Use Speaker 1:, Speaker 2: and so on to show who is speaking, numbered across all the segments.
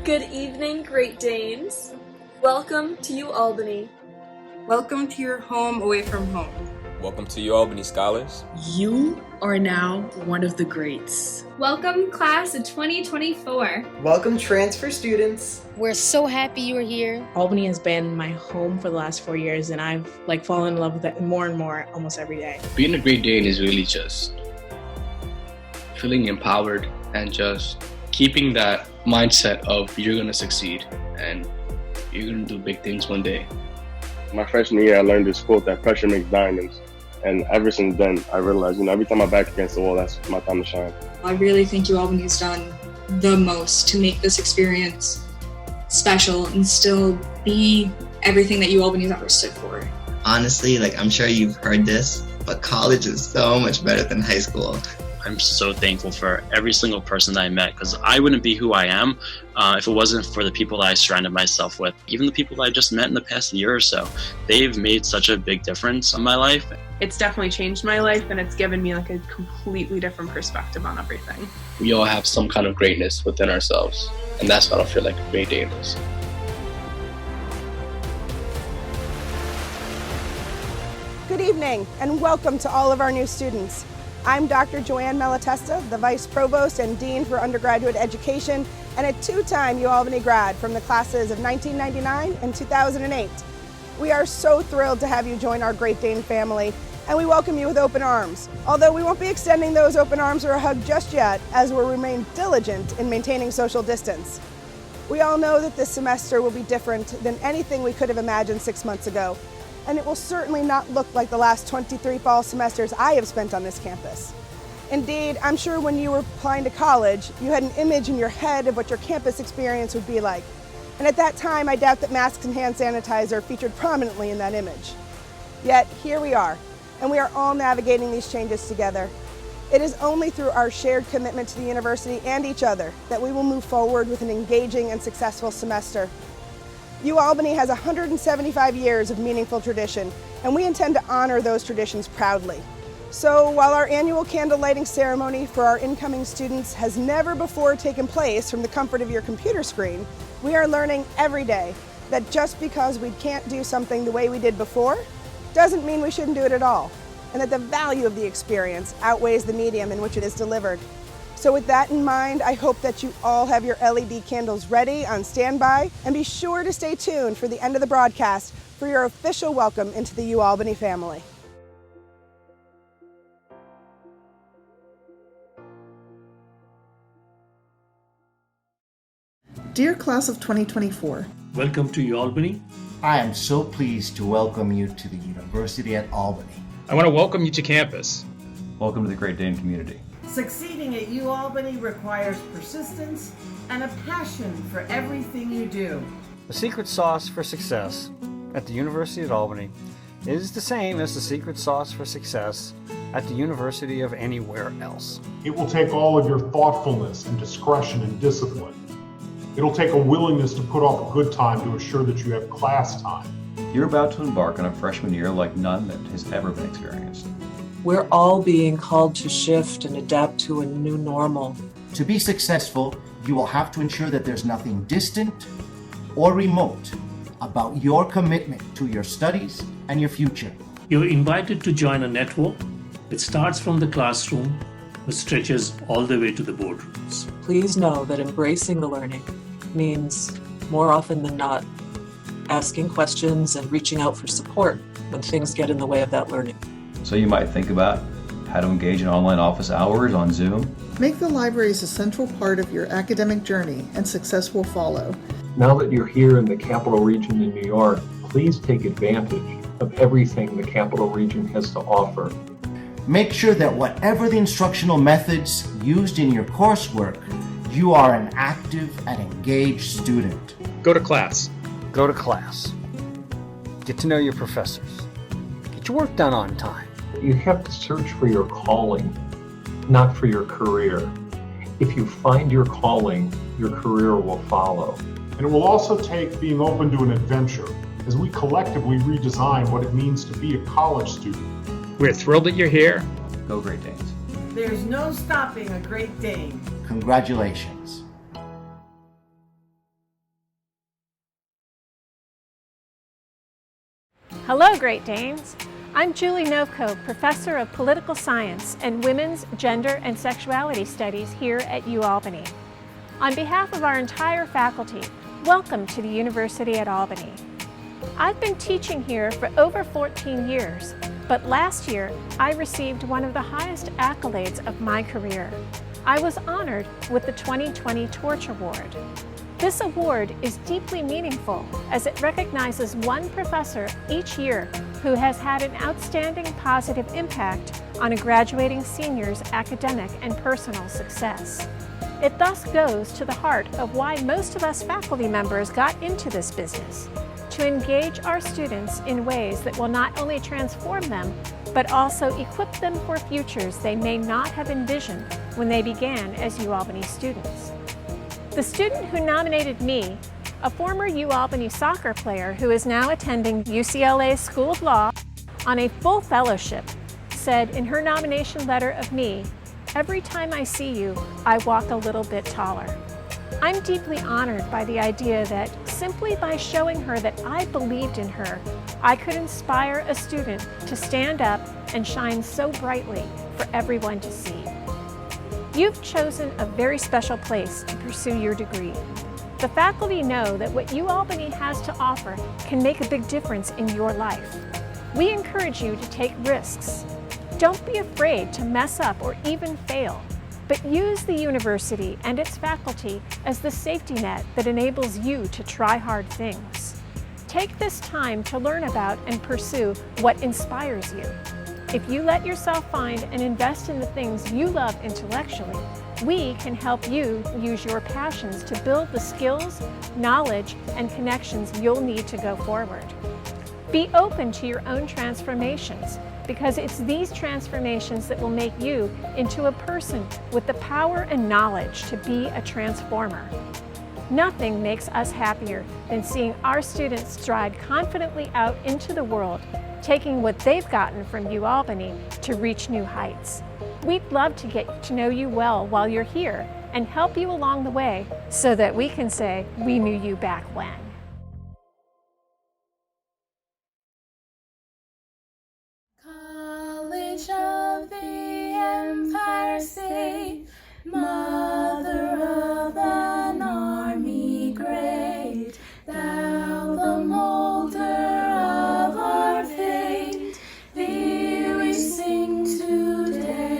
Speaker 1: Good evening, Great Danes. Welcome to U Albany.
Speaker 2: Welcome to your home away from home.
Speaker 3: Welcome to U Albany Scholars.
Speaker 4: You are now one of the greats.
Speaker 5: Welcome, class of 2024.
Speaker 6: Welcome, transfer students.
Speaker 7: We're so happy you're here.
Speaker 4: Albany has been my home for the last 4 years, and I've fallen in love with it more and more almost every day.
Speaker 8: Being a Great Dane is really just feeling empowered and just keeping that mindset of you're going to succeed and you're going to do big things one day.
Speaker 9: My freshman year, I learned this quote that pressure makes diamonds. And ever since then, I realized, every time my back's against the wall, that's my time to shine.
Speaker 10: I really think U Albany has done the most to make this experience special and still be everything that U Albany has ever stood for.
Speaker 11: Honestly, I'm sure you've heard this, but college is so much better than high school.
Speaker 12: I'm so thankful for every single person that I met, because I wouldn't be who I am if it wasn't for the people that I surrounded myself with. Even the people that I just met in the past year or so, they've made such a big difference in my life.
Speaker 2: It's definitely changed my life, and it's given me a completely different perspective on everything.
Speaker 8: We all have some kind of greatness within ourselves, and that's what I feel like a Great Dane is.
Speaker 13: Good evening, and welcome to all of our new students. I'm Dr. Joanne Malatesta, the Vice Provost and Dean for Undergraduate Education, and a two-time U Albany grad from the classes of 1999 and 2008. We are so thrilled to have you join our Great Dane family, and we welcome you with open arms. Although we won't be extending those open arms or a hug just yet, as we'll remain diligent in maintaining social distance. We all know that this semester will be different than anything we could have imagined 6 months ago, and it will certainly not look like the last 23 fall semesters I have spent on this campus. Indeed, I'm sure when you were applying to college, you had an image in your head of what your campus experience would be like. And at that time, I doubt that masks and hand sanitizer featured prominently in that image. Yet, here we are, and we are all navigating these changes together. It is only through our shared commitment to the university and each other that we will move forward with an engaging and successful semester. U Albany has 175 years of meaningful tradition, and we intend to honor those traditions proudly. So while our annual candle lighting ceremony for our incoming students has never before taken place from the comfort of your computer screen, we are learning every day that just because we can't do something the way we did before doesn't mean we shouldn't do it at all, and that the value of the experience outweighs the medium in which it is delivered. So with that in mind, I hope that you all have your LED candles ready on standby, and be sure to stay tuned for the end of the broadcast for your official welcome into the U Albany family.
Speaker 14: Dear class of 2024,
Speaker 15: welcome to U Albany.
Speaker 16: I am so pleased to welcome you to the University at Albany.
Speaker 17: I want to welcome you to campus.
Speaker 18: Welcome to the Great Dane community.
Speaker 19: Succeeding at U Albany requires persistence and a passion for everything you do.
Speaker 20: The secret sauce for success at the University at Albany is the same as the secret sauce for success at the University of anywhere else.
Speaker 6: It will take all of your thoughtfulness and discretion and discipline. It'll take a willingness to put off a good time to assure that you have class time.
Speaker 18: You're about to embark on a freshman year like none that has ever been experienced.
Speaker 3: We're all being called to shift and adapt to a new normal.
Speaker 16: To be successful, you will have to ensure that there's nothing distant or remote about your commitment to your studies and your future.
Speaker 15: You're invited to join a network that starts from the classroom but stretches all the way to the boardrooms.
Speaker 3: Please know that embracing the learning means, more often than not, asking questions and reaching out for support when things get in the way of that learning.
Speaker 18: So you might think about how to engage in online office hours on Zoom.
Speaker 14: Make the libraries a central part of your academic journey, and success will follow.
Speaker 4: Now that you're here in the Capital Region in New York, please take advantage of everything the Capital Region has to offer.
Speaker 16: Make sure that whatever the instructional methods used in your coursework, you are an active and engaged student.
Speaker 17: Go to class.
Speaker 20: Go to class. Get to know your professors. Get your work done on time.
Speaker 4: You have to search for your calling, not for your career. If you find your calling, your career will follow.
Speaker 6: And it will also take being open to an adventure as we collectively redesign what it means to be a college student.
Speaker 17: We're thrilled that you're here.
Speaker 18: Go Great Danes.
Speaker 19: There's no stopping a Great Dane.
Speaker 16: Congratulations.
Speaker 21: Hello, Great Danes. I'm Julie Novko, Professor of Political Science and Women's, Gender, and Sexuality Studies here at UAlbany. On behalf of our entire faculty, welcome to the University at Albany. I've been teaching here for over 14 years, but last year I received one of the highest accolades of my career. I was honored with the 2020 Torch Award. This award is deeply meaningful as it recognizes one professor each year who has had an outstanding positive impact on a graduating senior's academic and personal success. It thus goes to the heart of why most of us faculty members got into this business, to engage our students in ways that will not only transform them, but also equip them for futures they may not have envisioned when they began as UAlbany students. The student who nominated me, a former UAlbany soccer player who is now attending UCLA School of Law on a full fellowship, said in her nomination letter of me, "Every time I see you, I walk a little bit taller." I'm deeply honored by the idea that simply by showing her that I believed in her, I could inspire a student to stand up and shine so brightly for everyone to see. You've chosen a very special place to pursue your degree. The faculty know that what UAlbany has to offer can make a big difference in your life. We encourage you to take risks. Don't be afraid to mess up or even fail, but use the university and its faculty as the safety net that enables you to try hard things. Take this time to learn about and pursue what inspires you. If you let yourself find and invest in the things you love intellectually, we can help you use your passions to build the skills, knowledge, and connections you'll need to go forward. Be open to your own transformations, because it's these transformations that will make you into a person with the power and knowledge to be a transformer. Nothing makes us happier than seeing our students stride confidently out into the world, taking what they've gotten from UAlbany to reach new heights. We'd love to get to know you well while you're here and help you along the way so that we can say we knew you back when.
Speaker 22: College of the Empire State, mother of an army great, thou the molder of our fate, thee we sing today.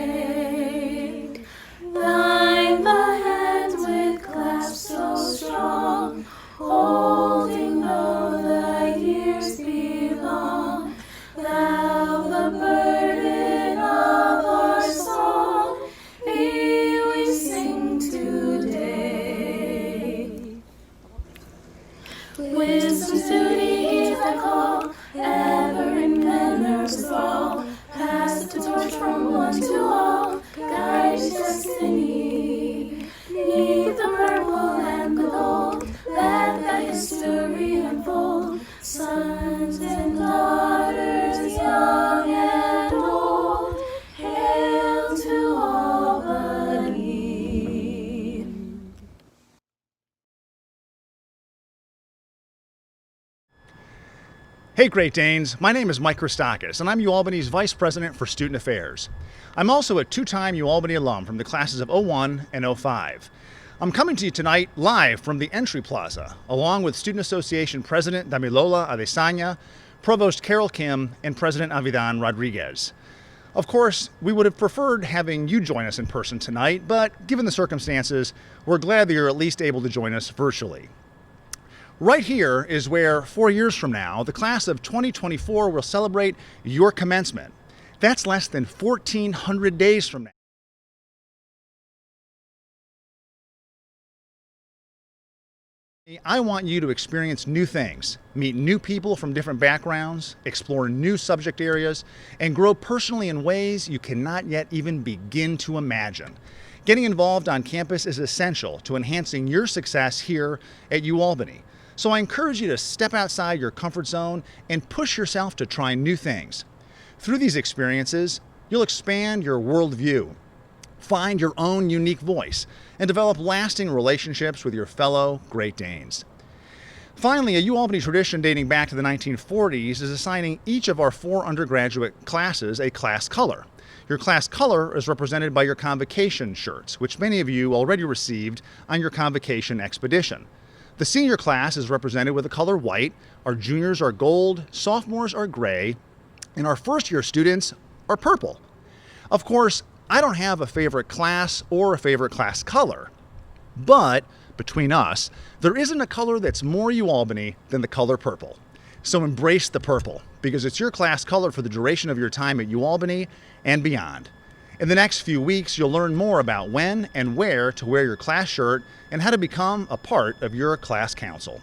Speaker 22: Thine the hand with clasp so strong, holding though thy years be long, thou the burden of our song, thee we sing today. Wisdom's duty is thy call, ever in manners thrall, pass the torch from one to all, guide destiny. Neath the purple and the gold, let thy history unfold, sons and daughters, young and old, hail to Albany.
Speaker 23: Hey Great Danes, my name is Mike Christakis and I'm UAlbany's Vice President for Student Affairs. I'm also a two-time UAlbany alum from the classes of 01 and 05. I'm coming to you tonight live from the Entry Plaza, along with Student Association President Damilola Adesanya, Provost Carol Kim, and President Avidan Rodriguez. Of course, we would have preferred having you join us in person tonight, but given the circumstances, we're glad that you're at least able to join us virtually. Right here is where 4 years from now, the class of 2024 will celebrate your commencement. That's less than 1,400 days from now. I want you to experience new things, meet new people from different backgrounds, explore new subject areas, and grow personally in ways you cannot yet even begin to imagine. Getting involved on campus is essential to enhancing your success here at UAlbany. So I encourage you to step outside your comfort zone and push yourself to try new things. Through these experiences, you'll expand your worldview, find your own unique voice, and develop lasting relationships with your fellow Great Danes. Finally, a UAlbany tradition dating back to the 1940s is assigning each of our 4 undergraduate classes a class color. Your class color is represented by your convocation shirts, which many of you already received on your convocation expedition. The senior class is represented with the color white, our juniors are gold, sophomores are gray, and our first-year students are purple. Of course, I don't have a favorite class or a favorite class color, but between us, there isn't a color that's more UAlbany than the color purple. So embrace the purple, because it's your class color for the duration of your time at UAlbany and beyond. In the next few weeks, you'll learn more about when and where to wear your class shirt and how to become a part of your class council.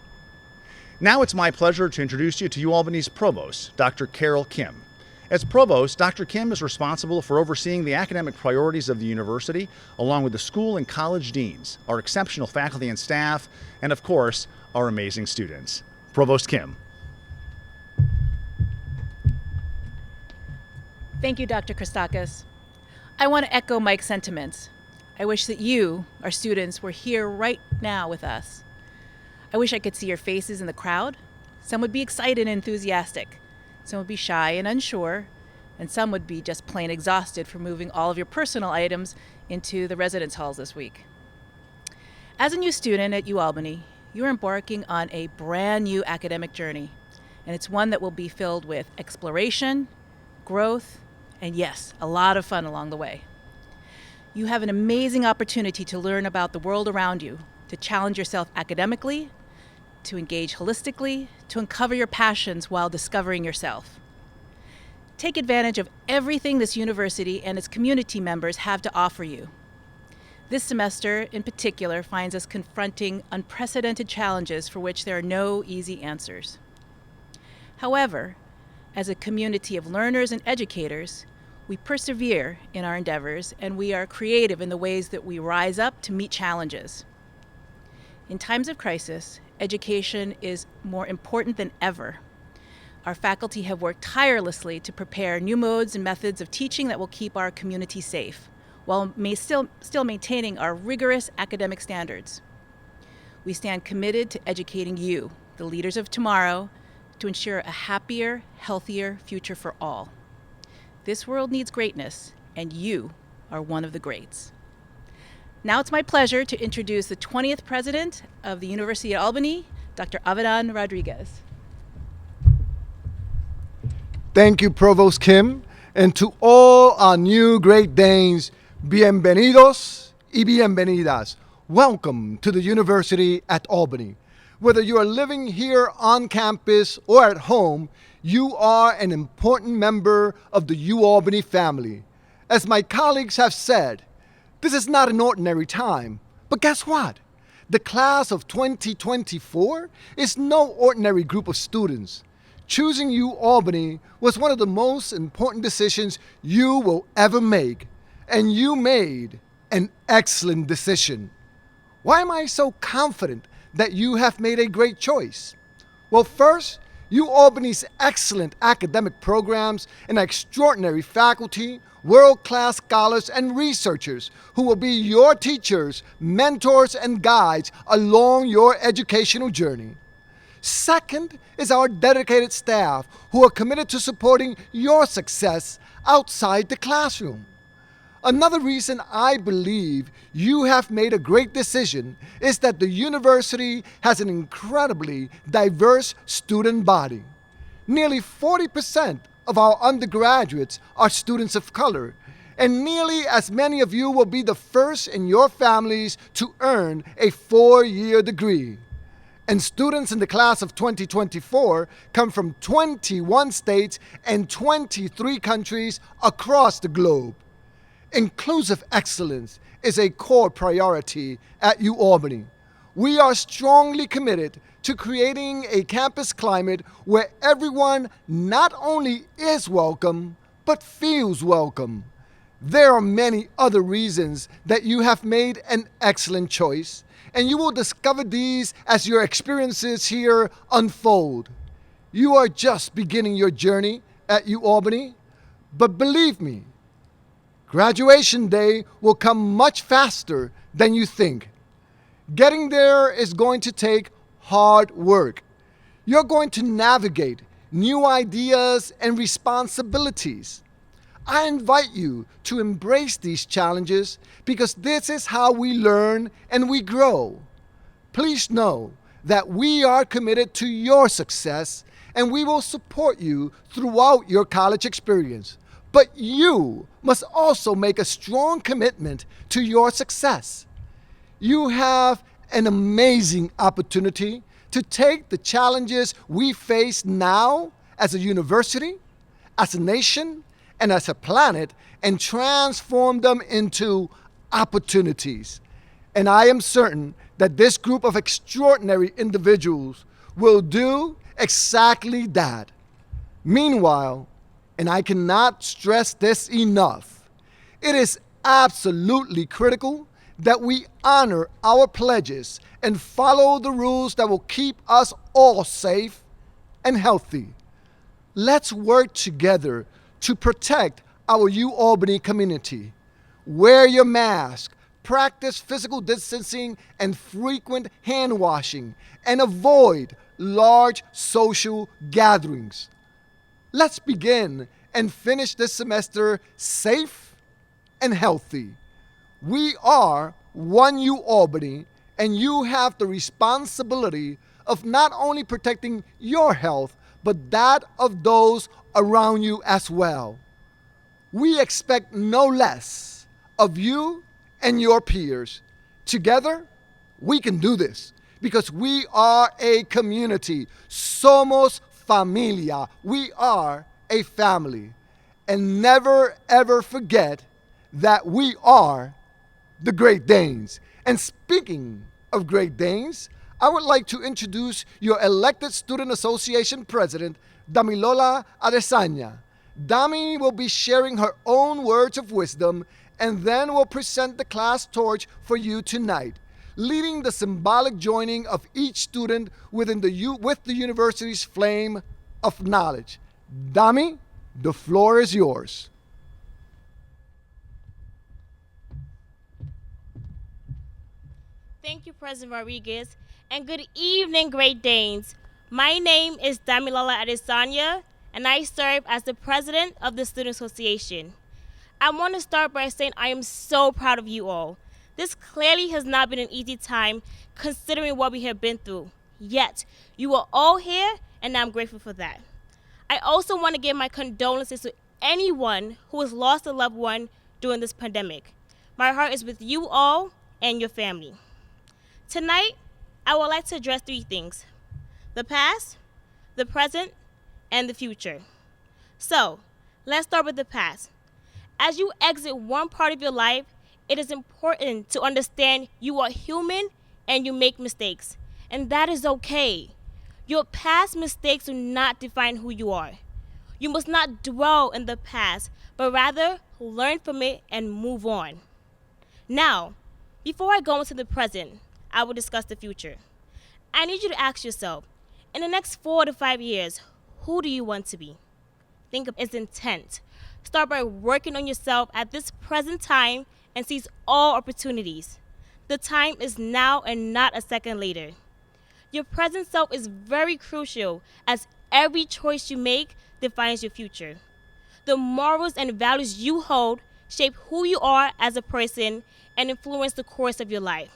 Speaker 23: Now it's my pleasure to introduce you to UAlbany's Provost, Dr. Carol Kim. As Provost, Dr. Kim is responsible for overseeing the academic priorities of the university, along with the school and college deans, our exceptional faculty and staff, and of course, our amazing students. Provost Kim.
Speaker 1: Thank you, Dr. Christakis. I want to echo Mike's sentiments. I wish that you, our students, were here right now with us. I wish I could see your faces in the crowd. Some would be excited and enthusiastic. Some would be shy and unsure, and some would be just plain exhausted from moving all of your personal items into the residence halls this week. As a new student at UAlbany, you're embarking on a brand new academic journey, and it's one that will be filled with exploration, growth, and yes, a lot of fun along the way. You have an amazing opportunity to learn about the world around you, to challenge yourself academically, to engage holistically, to uncover your passions while discovering yourself. Take advantage of everything this university and its community members have to offer you. This semester, in particular, finds us confronting unprecedented challenges for which there are no easy answers. However, as a community of learners and educators, we persevere in our endeavors and we are creative in the ways that we rise up to meet challenges. In times of crisis, education is more important than ever. Our faculty have worked tirelessly to prepare new modes and methods of teaching that will keep our community safe, while still maintaining our rigorous academic standards. We stand committed to educating you, the leaders of tomorrow, to ensure a happier, healthier future for all. This world needs greatness, and you are one of the greats. Now it's my pleasure to introduce the 20th president of the University of Albany, Dr. Avidan Rodriguez.
Speaker 5: Thank you, Provost Kim, and to all our new Great Danes, bienvenidos y bienvenidas. Welcome to the University at Albany. Whether you are living here on campus or at home, you are an important member of the UAlbany family. As my colleagues have said, this is not an ordinary time, but guess what? The class of 2024 is no ordinary group of students. Choosing UAlbany was one of the most important decisions you will ever make, and you made an excellent decision. Why am I so confident that you have made a great choice? Well, first, UAlbany's excellent academic programs and extraordinary faculty, world-class scholars and researchers who will be your teachers, mentors, and guides along your educational journey. Second is our dedicated staff who are committed to supporting your success outside the classroom. Another reason I believe you have made a great decision is that the university has an incredibly diverse student body. Nearly 40% of our undergraduates are students of color, and nearly as many of you will be the first in your families to earn a 4-year degree. And students in the class of 2024 come from 21 states and 23 countries across the globe. Inclusive excellence is a core priority at UAlbany. We are strongly committed to creating a campus climate where everyone not only is welcome, but feels welcome. There are many other reasons that you have made an excellent choice, and you will discover these as your experiences here unfold. You are just beginning your journey at UAlbany, but believe me, graduation day will come much faster than you think. Getting there is going to take hard work. You're going to navigate new ideas and responsibilities. I invite you to embrace these challenges because this is how we learn and we grow. Please know that we are committed to your success and we will support you throughout your college experience. But you must also make a strong commitment to your success. You have an amazing opportunity to take the challenges we face now as a university, as a nation, and as a planet and transform them into opportunities. And I am certain that this group of extraordinary individuals will do exactly that. Meanwhile, and I cannot stress this enough, it is absolutely critical that we honor our pledges and follow the rules that will keep us all safe and healthy. Let's work together to protect our UAlbany community. Wear your mask, practice physical distancing and frequent hand washing, and avoid large social gatherings. Let's begin and finish this semester safe and healthy. We are one UAlbany, and you have the responsibility of not only protecting your health, but that of those around you as well. We expect no less of you and your peers. Together, we can do this because we are a community. Somos familia. We are a family. And never ever forget that we are the Great Danes. And speaking of Great Danes, I would like to introduce your elected Student Association President, Damilola Adesanya. Dami will be sharing her own words of wisdom and then will present the class torch for you tonight, leading the symbolic joining of each student with the university's flame of knowledge. Dami, the floor is yours.
Speaker 7: Thank you, President Rodriguez, and good evening, Great Danes. My name is Damilola Adesanya, and I serve as the president of the Student Association. I want to start by saying I am so proud of you all. This clearly has not been an easy time considering what we have been through. Yet, you are all here, and I'm grateful for that. I also want to give my condolences to anyone who has lost a loved one during this pandemic. My heart is with you all and your family. Tonight, I would like to address three things: the past, the present, and the future. So, let's start with the past. As you exit one part of your life, it is important to understand you are human and you make mistakes, and that is okay. Your past mistakes do not define who you are. You must not dwell in the past, but rather learn from it and move on. Now, before I go into the present, I will discuss the future. I need you to ask yourself, in the next 4 to 5 years, who do you want to be? Think of its intent. Start by working on yourself at this present time and seize all opportunities. The time is now and not a second later. Your present self is very crucial as every choice you make defines your future. The morals and values you hold shape who you are as a person and influence the course of your life.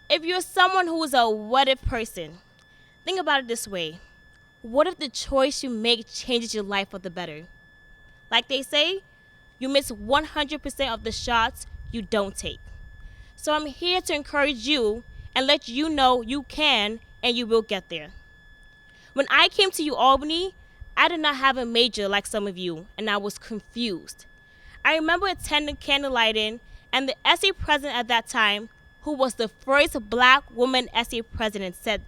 Speaker 7: If you're someone who is a what if person, think about it this way. What if the choice you make changes your life for the better? Like they say, you miss 100% of the shots you don't take. So I'm here to encourage you and let you know you can and you will get there. When I came to UAlbany, I did not have a major like some of you, and I was confused. I remember attending candlelighting, and the essay president at that time, who was the first Black woman essay president, said,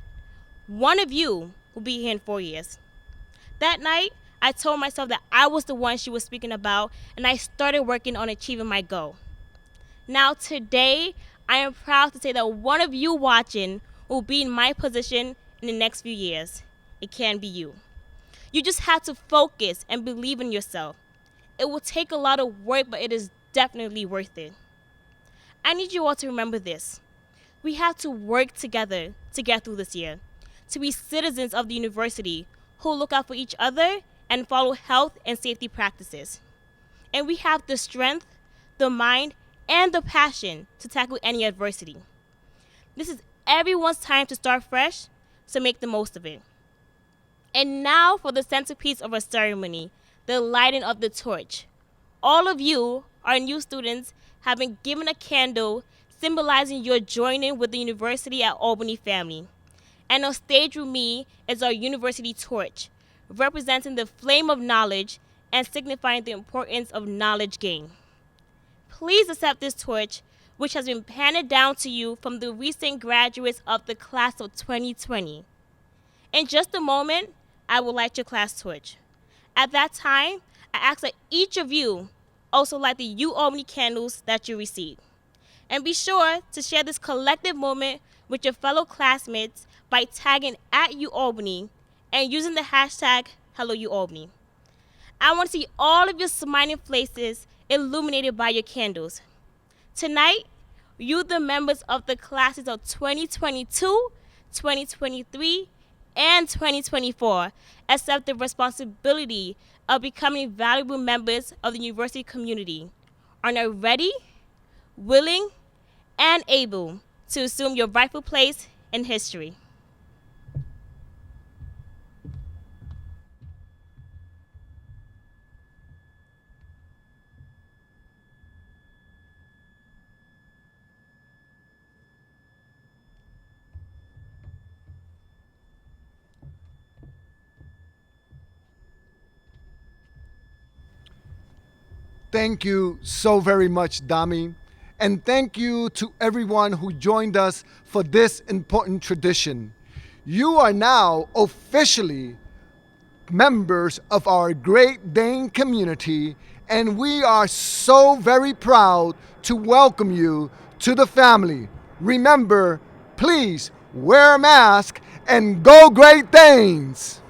Speaker 7: "One of you will be here in 4 years." That night, I told myself that I was the one she was speaking about, and I started working on achieving my goal. Now today, I am proud to say that one of you watching will be in my position in the next few years. It can be you. You just have to focus and believe in yourself. It will take a lot of work, but it is definitely worth it. I need you all to remember this. We have to work together to get through this year. to be citizens of the university who look out for each other and follow health and safety practices. And we have the strength, the mind, and the passion to tackle any adversity. This is everyone's time to start fresh, so make the most of it. And now for the centerpiece of our ceremony, the lighting of the torch. All of you, our new students, have been given a candle symbolizing your joining with the University at Albany family. And on stage with me is our university torch, representing the flame of knowledge and signifying the importance of knowledge gain. Please accept this torch, which has been handed down to you from the recent graduates of the class of 2020. In just a moment, I will light your class torch. At that time, I ask that each of you also light the U Albany candles that you received. And be sure to share this collective moment with your fellow classmates by tagging at UAlbany and using the hashtag HelloUAlbany. I want to see all of your smiling faces illuminated by your candles. Tonight, you, the members of the classes of 2022, 2023, and 2024, accept the responsibility of becoming valuable members of the university community, are now ready, willing, and able to assume your rightful place in history.
Speaker 5: Thank you so very much, Dami. And thank you to everyone who joined us for this important tradition. You are now officially members of our Great Dane community, and we are so very proud to welcome you to the family. Remember, please wear a mask and go Great Danes!